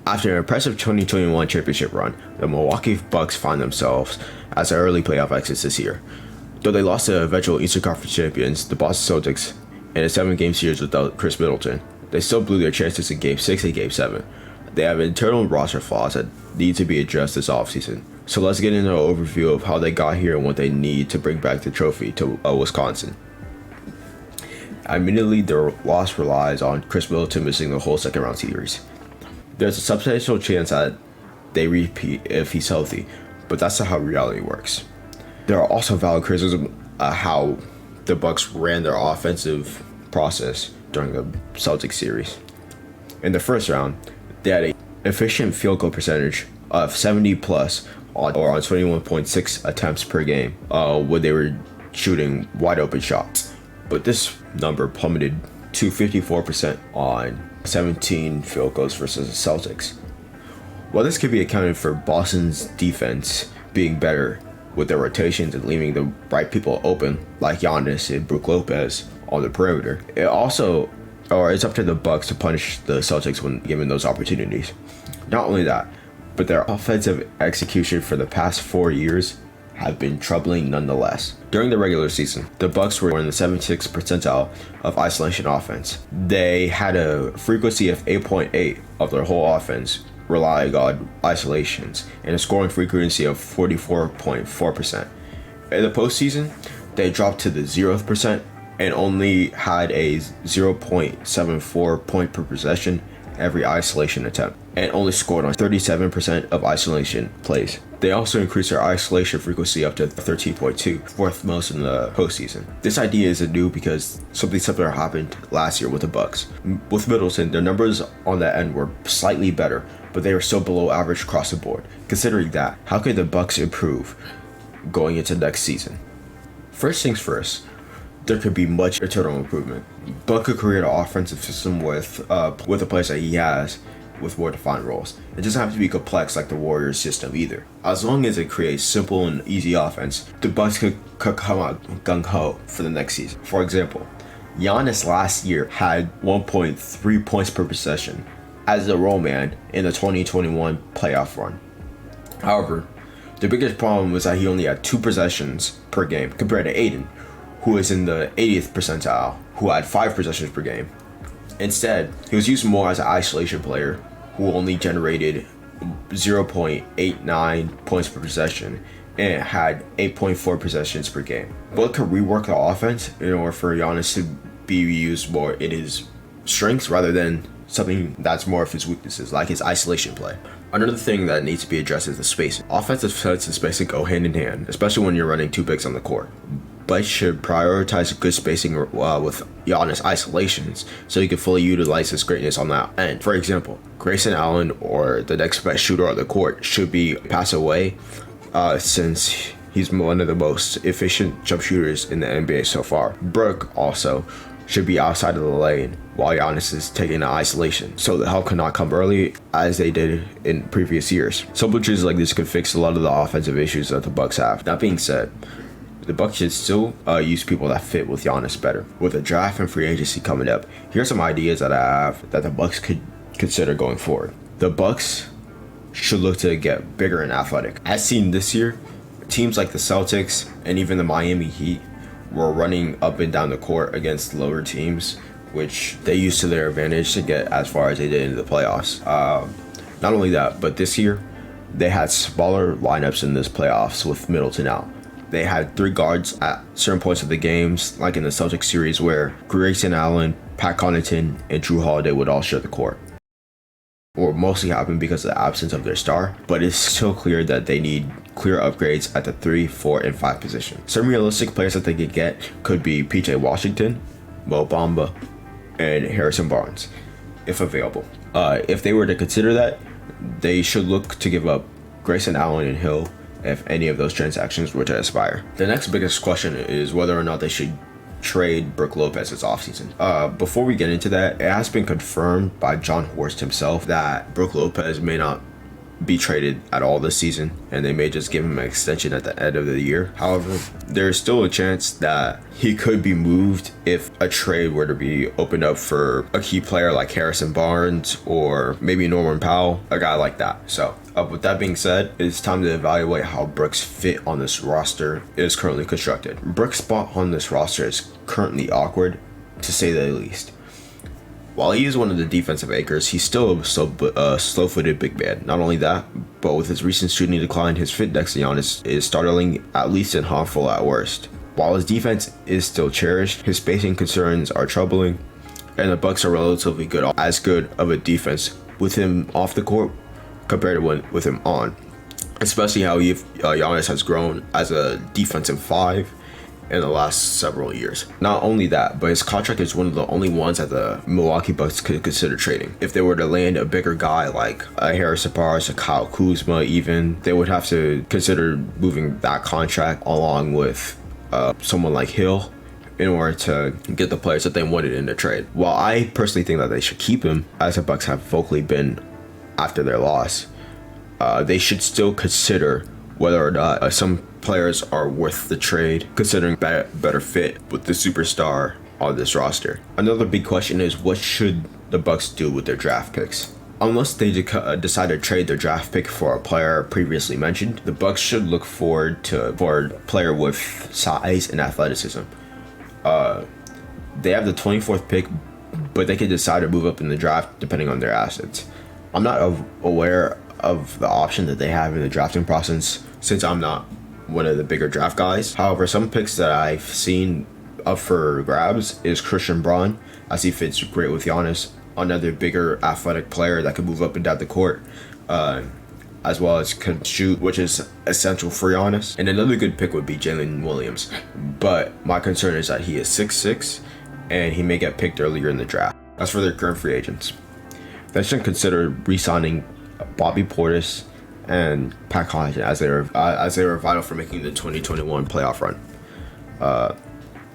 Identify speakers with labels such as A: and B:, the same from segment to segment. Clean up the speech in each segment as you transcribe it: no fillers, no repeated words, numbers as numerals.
A: After an impressive 2021 championship run, the Milwaukee Bucks find themselves as an early playoff exits this year. Though they lost to eventual Eastern Conference champions, the Boston Celtics, in a 7-game series without Chris Middleton, they still blew their chances in Game 6 and Game 7. They have internal roster flaws that need to be addressed this offseason. So let's get into an overview of how they got here and what they need to bring back the trophy to Wisconsin. Admittedly, their loss relies on Chris Middleton missing the whole second round series. There's a substantial chance that they repeat if he's healthy, but that's not how reality works. There are also valid criticisms how the Bucks ran their offensive process during the Celtics series. In the first round, they had an efficient field goal percentage of 70 plus on 21.6 attempts per game when they were shooting wide open shots. But this number plummeted to 54% on 17 field goals versus the Celtics. While this could be accounted for Boston's defense being better with their rotations and leaving the right people open, like Giannis and Brook Lopez on the perimeter, it's up to the Bucks to punish the Celtics when given those opportunities. Not only that, but their offensive execution for the past 4 years have been troubling nonetheless. During the regular season, the Bucks were in the 76th percentile of isolation offense. They had a frequency of 8.8 of their whole offense relying on isolations and a scoring frequency of 44.4%. In the postseason, they dropped to the 0th percent and only had a 0.74 point per possession every isolation attempt, and only scored on 37% of isolation plays. They also increased their isolation frequency up to 13.2, fourth most in the postseason. This idea isn't new because something similar happened last year with the Bucks. With Middleton, their numbers on that end were slightly better, but they were still below average across the board. Considering that, how could the Bucks improve going into next season? First things first, there could be much internal improvement. Buck could create an offensive system with the players that he has with more defined roles. It doesn't have to be complex like the Warriors system either. As long as it creates simple and easy offense, the Bucks could come out gung-ho for the next season. For example, Giannis last year had 1.3 points per possession as the role man in the 2021 playoff run. However, the biggest problem was that he only had 2 possessions per game compared to Aiden, who is in the 80th percentile, who had 5 possessions per game. Instead, he was used more as an isolation player who only generated 0.89 points per possession and had 8.4 possessions per game. Both could rework the offense in order for Giannis to be used more in his strengths rather than something that's more of his weaknesses, like his isolation play. Another thing that needs to be addressed is the spacing. Offensive sets and spacing go hand in hand, especially when you're running 2 bigs on the court. But should prioritize good spacing with Giannis isolations so he can fully utilize his greatness on that end. For example, Grayson Allen or the next best shooter on the court should be passed away since he's one of the most efficient jump shooters in the NBA so far. Brook also should be outside of the lane while Giannis is taking the isolation, so the help cannot come early as they did in previous years. Simple changes like this could fix a lot of the offensive issues that the Bucks have. That being said, the Bucks should still use people that fit with Giannis better. With the draft and free agency coming up, here's some ideas that I have that the Bucks could consider going forward. The Bucks should look to get bigger and athletic. As seen this year, teams like the Celtics and even the Miami Heat were running up and down the court against lower teams, which they used to their advantage to get as far as they did into the playoffs. Not only that, but this year, they had smaller lineups in this playoffs with Middleton out. They had 3 guards at certain points of the games, like in the Celtics series where Grayson Allen, Pat Connaughton, and Drew Holiday would all share the court. Or mostly happened because of the absence of their star, but it's still clear that they need clear upgrades at the 3, 4, and 5 position. Some realistic players that they could get could be PJ Washington, Mo Bamba, and Harrison Barnes, if available. If they were to consider that, they should look to give up Grayson Allen and Hill if any of those transactions were to expire. The next biggest question is whether or not they should trade Brook Lopez this offseason. Before we get into that, it has been confirmed by John Horst himself that Brook Lopez may not be traded at all this season, and they may just give him an extension at the end of the year. However, there's still a chance that he could be moved if a trade were to be opened up for a key player like Harrison Barnes or maybe Norman Powell, a guy like that. So with that being said, it's time to evaluate how Brooks' fit on this roster is currently constructed. Brooks' spot on this roster is currently awkward, to say the least. While he is one of the defensive anchors, he's still a slow-footed big man. Not only that, but with his recent shooting decline, his fit next to Giannis is startling, at least and harmful at worst. While his defense is still cherished, his spacing concerns are troubling, and the Bucks are relatively good, as good of a defense with him off the court compared to with him on. Especially how Giannis has grown as a defensive five in the last several years. Not only that, but his contract is one of the only ones that the Milwaukee Bucks could consider trading. If they were to land a bigger guy like a Harrison Barnes, a Kyle Kuzma even, they would have to consider moving that contract along with someone like Hill in order to get the players that they wanted in the trade. While I personally think that they should keep him, as the Bucks have vocally been after their loss, they should still consider whether or not some players are worth the trade, considering better fit with the superstar on this roster. Another big question is, what should the Bucks do with their draft picks? Unless they decide to trade their draft pick for a player previously mentioned, the Bucks should look forward to for a player with size and athleticism. They have the 24th pick, but they can decide to move up in the draft depending on their assets. I'm not aware of the option that they have in the drafting process, since I'm not one of the bigger draft guys. However, some picks that I've seen up for grabs is Christian Braun, as he fits great with Giannis, another bigger athletic player that can move up and down the court, as well as can shoot, which is essential for Giannis. And another good pick would be Jalen Williams, but my concern is that he is 6'6", and he may get picked earlier in the draft. As for their current free agents, they should consider re-signing Bobby Portis and Pat Connaughton as they were vital for making the 2021 playoff run.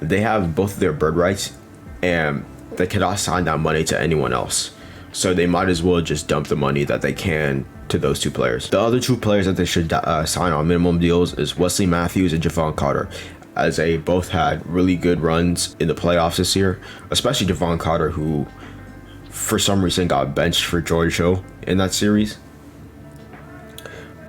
A: They have both of their bird rights, and they cannot sign that money to anyone else. So they might as well just dump the money that they can to those two players. The other two players that they should sign on minimum deals is Wesley Matthews and Javon Carter, as they both had really good runs in the playoffs this year, especially Javon Carter, who for some reason got benched for George Hill in that series.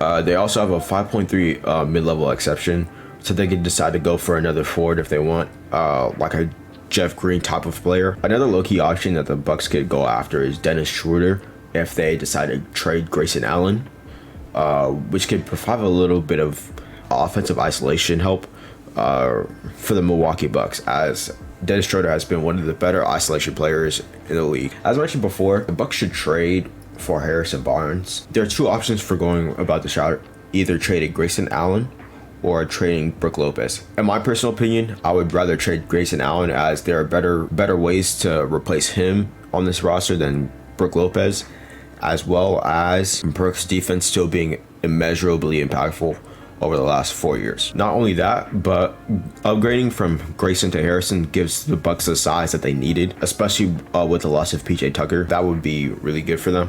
A: They also have a 5.3 mid-level exception, so they can decide to go for another forward if they want, like a Jeff Green type of player. Another low-key option that the Bucks could go after is Dennis Schroeder if they decide to trade Grayson Allen, which could provide a little bit of offensive isolation help for the Milwaukee Bucks, as Dennis Schroeder has been one of the better isolation players in the league. As mentioned before, the Bucks should trade for Harrison Barnes. There are two options for going about the shot: either trading Grayson Allen or trading Brook Lopez. In my personal opinion, I would rather trade Grayson Allen, as there are better ways to replace him on this roster than Brook Lopez, as well as Brook's defense still being immeasurably impactful over the last 4 years. Not only that, but upgrading from Grayson to Harrison gives the Bucks the size that they needed, especially with the loss of PJ Tucker. That would be really good for them.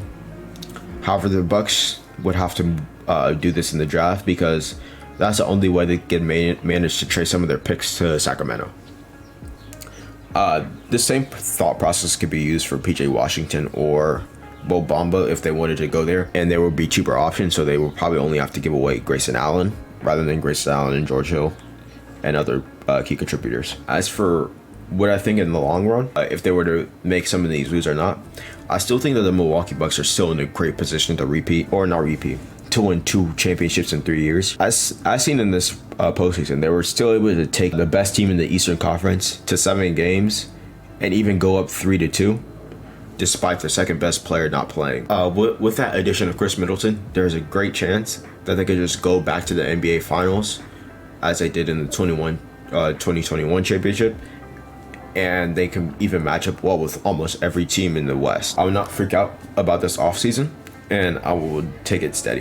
A: However, the Bucks would have to do this in the draft, because that's the only way they can manage to trade some of their picks to Sacramento. The same thought process could be used for PJ Washington or Mo Bamba if they wanted to go there, and there would be cheaper options, so they would probably only have to give away Grayson Allen rather than Grayson Allen and George Hill and other key contributors. As for what I think in the long run, if they were to make some of these moves or not, I still think that the Milwaukee Bucks are still in a great position to to win 2 championships in 3 years. As seen in this postseason, they were still able to take the best team in the Eastern Conference to 7 games and even go up 3-2. Despite their second best player not playing. With that addition of Chris Middleton, there's a great chance that they could just go back to the NBA Finals, as they did in the 2021 championship, and they can even match up well with almost every team in the West. I will not freak out about this offseason, and I will take it steady.